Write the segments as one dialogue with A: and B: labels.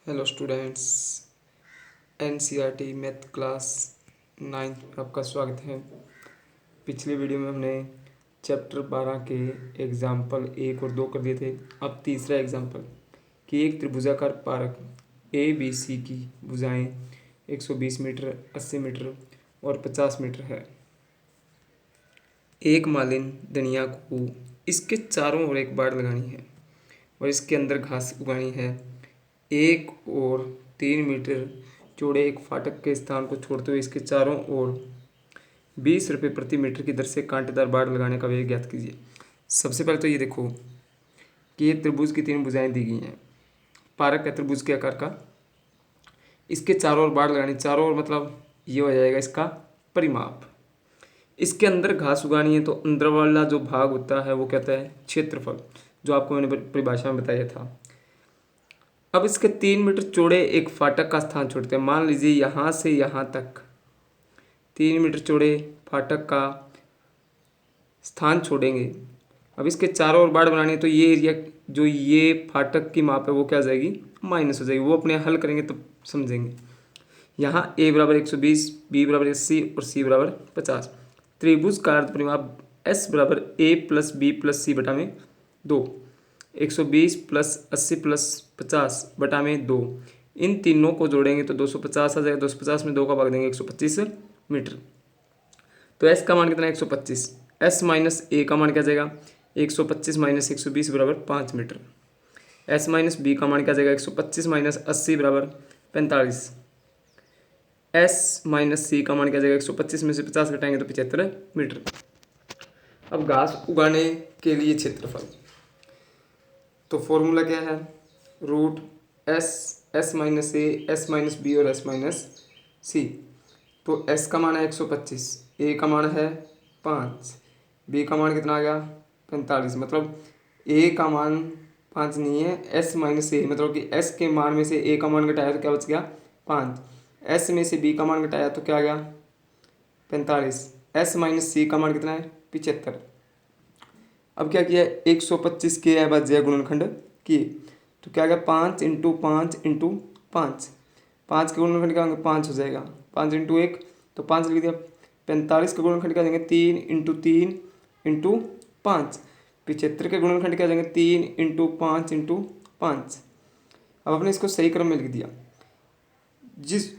A: Hello students, NCERT math class 9 में आपका स्वागत है। पिछले वीडियो में हमने चैप्टर 12 के एग्जाम्पल 1 और 2 कर दिए थे। अब तीसरा एग्जाम्पल कि एक त्रिभुजाकार पारक ए बी सी की भुजाएं 120 मीटर, 80 मीटर और 50 मीटर है। एक मालिन धनिया को इसके चारों ओर एक बाड़ लगानी है और इसके अंदर घास उगानी है। 1 और 3 मीटर चौड़े एक फाटक के स्थान को छोड़ते हुए इसके चारों ओर 20 रुपये प्रति मीटर की दर से कांटेदार बाड़ लगाने का व्यय ज्ञात कीजिए। सबसे पहले तो ये देखो कि ये त्रिभुज की 3 भुजाएं दी गई हैं। पारक है त्रिभुज के आकार का, इसके चारों ओर बाड़ लगानी। चारों ओर मतलब ये हो जाएगा इसका परिमाप। इसके अंदर घास उगानी है तो अंदर वाला जो भाग होता है वो कहता है क्षेत्रफल, जो आपको मैंने परिभाषा में बताया था। अब इसके 3 मीटर चौड़े एक फाटक का स्थान छोड़ते हैं। मान लीजिए यहाँ से यहाँ तक 3 मीटर चौड़े फाटक का स्थान छोड़ेंगे। अब इसके चारों ओर बाड़ बनानी है तो ये एरिया जो ये फाटक की माप है वो क्या हो जाएगी, माइनस हो जाएगी। वो अपने हल करेंगे तो समझेंगे। यहाँ a बराबर 120, b बराबर 80 और c बराबर 50। त्रिभुज का अर्ध परिमाप s बराबर a प्लस बी प्लस सी बटा में 2, 120 प्लस 80 प्लस 50 बटा में 2। इन तीनों को जोड़ेंगे तो 250 आ जाएगा। 250 में 2 का भाग देंगे 125 मीटर। तो s का मान कितना है, 125। s माइनस a का मान क्या जाएगा, 125 माइनस 120 बराबर 5 मीटर। s माइनस b का मान क्या जाएगा, 125 माइनस 80 बराबर 45। s माइनस c का मान क्या जाएगा, 125 में से 50 घटाएंगे तो 75 मीटर। अब घास उगाने के लिए क्षेत्रफल, तो फॉर्मूला क्या है, root S minus A, S minus B और एस माइनस सी। तो एस का मान है 125, ए का मान है 5, बी का मान कितना आ गया 45। मतलब ए का मान 5 नहीं है, एस माइनस ए, मतलब कि एस के मान में से ए का मान घटाया तो क्या बच गया 5। एस में से बी का मान घटाया तो क्या आ गया 45। एस माइनस सी का मान कितना है 75। अब क्या किया, 125 के अभाज्य गुणनखंड किए तो क्या गया 5 इंटू 5 इंटू 5। 5 के गुणनखंड क्या होंगे 5 हो जाएगा। 5 इंटू 1 तो 5 लिख दिया। 45 के गुणनखंड क्या जाएंगे 3 इंटू 3 इंटू 5। 75 के गुणनखंड क्या जाएंगे 3 इंटू 5 इंटू 5। अब आपने इसको सही क्रम में लिख दिया।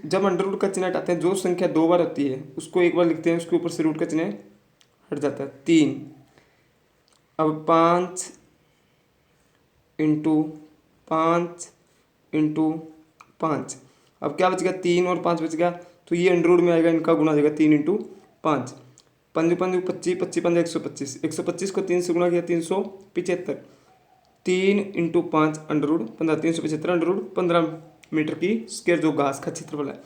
A: जब अंडर रूट का चिन्ह हटाते हैं, जो संख्या 2 बार होती है उसको एक बार लिखते हैं, उसके ऊपर से रूट का चिन्ह हट जाता है 3। अब 5 इंटू 5 इंटू 5, अब क्या बच गया 3 और 5 बच गया। तो ये अंडर रूट में आएगा, इनका गुना हो जाएगा 3 इंटू 5। 5 5 25, 25 5 125, 125 को 3 से गुना किया 375। 3 into 5 under root 15, 375 under root 15 metre की स्क्वायर जो घास का क्षेत्रफल है।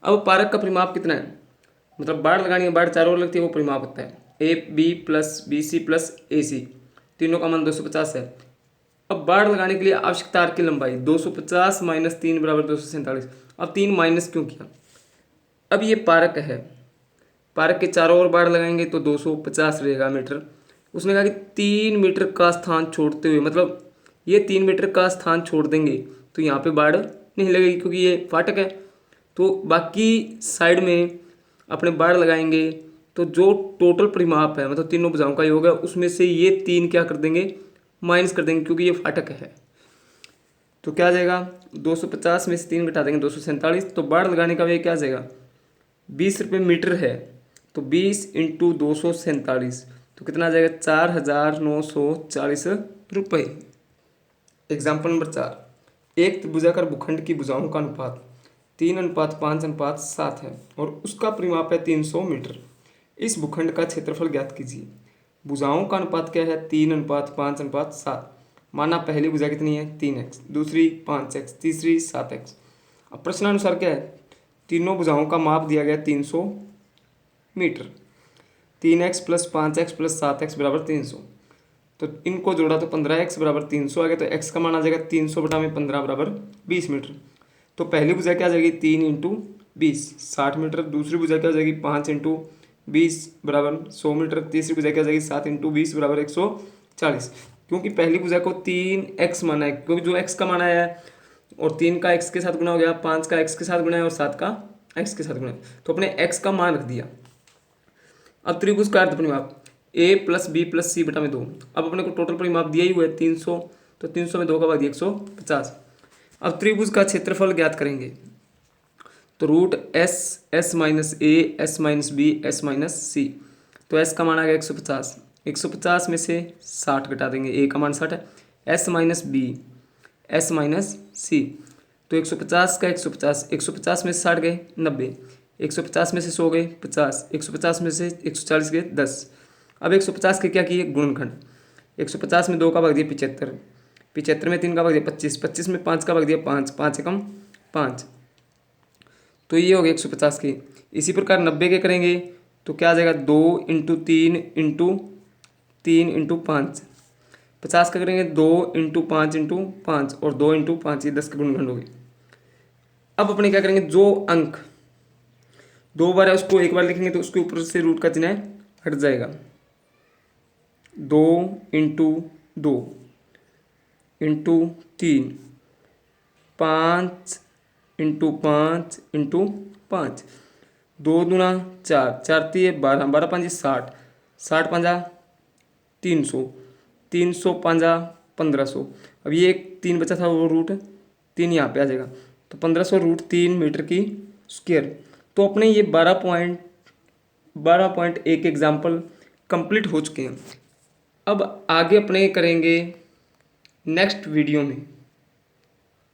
A: अब पारक का परिमाप कितना है, मतलब बाड़ लगानी है, बाड़ चारों ओर लगती है, वो परिमाप होता है A B plus B C plus A C. तीनों का मान 250 है। अब बाड़ लगाने के लिए आवश्यक तार की लंबाई 250 माइनस 3 बराबर 247। अब 3 माइनस क्यों किया, अब ये पारक है, पारक के चारों ओर बाड़ लगाएंगे तो 250 रहेगा मीटर। उसने कहा कि 3 मीटर का स्थान छोड़ते हुए, मतलब ये 3 मीटर का स्थान छोड़ देंगे तो यहाँ पे बाड़ नहीं लगेगी क्योंकि ये फाटक है। तो बाकी साइड में अपने बाड़ लगाएंगे तो जो टोटल परिमाप है, मतलब तीनों भुजाओं का योग है, उसमें से ये 3 क्या कर देंगे, माइनस कर देंगे क्योंकि ये फाटक है। तो क्या आ जाएगा 250 में से 3 घटा देंगे 247। तो बाड़ लगाने का व्यय क्या आ जाएगा 20 रुपये मीटर है। तो 20 इंटू 247 तो कितना आ जाएगा 4940 रुपये। एग्जाम्पल नंबर 4, एक त्रिभुजाकार भूखंड की भुजाओं का अनुपात 3:5:7 है और उसका परिमाप है 300 मीटर। इस भूखंड का क्षेत्रफल ज्ञात कीजिए। भुजाओं का अनुपात क्या है 3:5:7। माना पहली भुजा कितनी है 3x, दूसरी 5x, तीसरी 7x। अब प्रश्नानुसार क्या है, तीनों भुजाओं का माप दिया गया 300 metre. 3x plus 5x plus 7x बराबर 300। तो इनको जोड़ा तो 15x बराबर 300 आ गया। तो x का मान आ जाएगा 300 बटा में 15 बराबर 20 मीटर। तो पहली भुजा क्या आ जाएगी 3 इंटू 20 60 मीटर। दूसरी भुजा क्या हो जाएगी 5 इंटू 20 बराबर 100 मीटर। तीसरी भुजा क्या हो जाएगी 7 इंटू 20 बराबर 140। क्योंकि पहली भुजा को 3x माना है, क्योंकि जो x का मान आया है और 3 का x के साथ गुना हो गया, 5 का x के साथ गुना है और 7 का x के साथ गुना है। तो अपने x का मान रख दिया। अब त्रिभुज का अर्ध परिमाप a प्लस बी प्लस सी बटा में 2। अब अपने को टोटल परिमाप दिया ही हुआ है 300, तो 300 में 2 का भाग दिया 150। अब त्रिभुज का क्षेत्रफल ज्ञात करेंगे। तो root S minus A S minus B S minus C. तो एस का मान आ गया 150, 150 में से 60 घटा देंगे, ए का मान 60 है, S minus B S minus C. तो 150 का 150, 150 में से 60 गए 90, 150 में से 100 गए 50, 150 में से 140 गए 10। अब 150 के क्या किए गुणनखंड, 150 में 2 का भाग दिया 75, 75 में 3 का भाग दिया 25, 25 में 5 का भाग दिया 5, 5 एकम 5। तो ये हो गया 150 के। इसी प्रकार 90 के करेंगे तो क्या आ जाएगा 2 इंटू 3 इंटू 3 इंटू 5। 50 का करेंगे 2 इंटू 5 इंटू 5 और 2 इंटू 5, ये 10 के गुणनखंड हो गए। अब अपने क्या करेंगे, जो अंक 2 बार है उसको एक बार लिखेंगे तो उसके ऊपर से रूट का चिन्ह हट जाएगा। 2 इंटू 2 इंटू 3, 5 इंटू 5 इंटू 5, 2 दूना 4, 4 तिये 12, 12 पंजे 60, 60 पंजा 300, 300 पंजा 1500। अब ये एक 3 बचा था वो रूट 3 यहाँ पे आ जाएगा, तो 1500 रूट 3 मीटर की स्क्वायर। तो अपने ये 12.1 एग्जाम्पल कंप्लीट हो चुके हैं। अब आगे अपने करेंगे नेक्स्ट वीडियो में।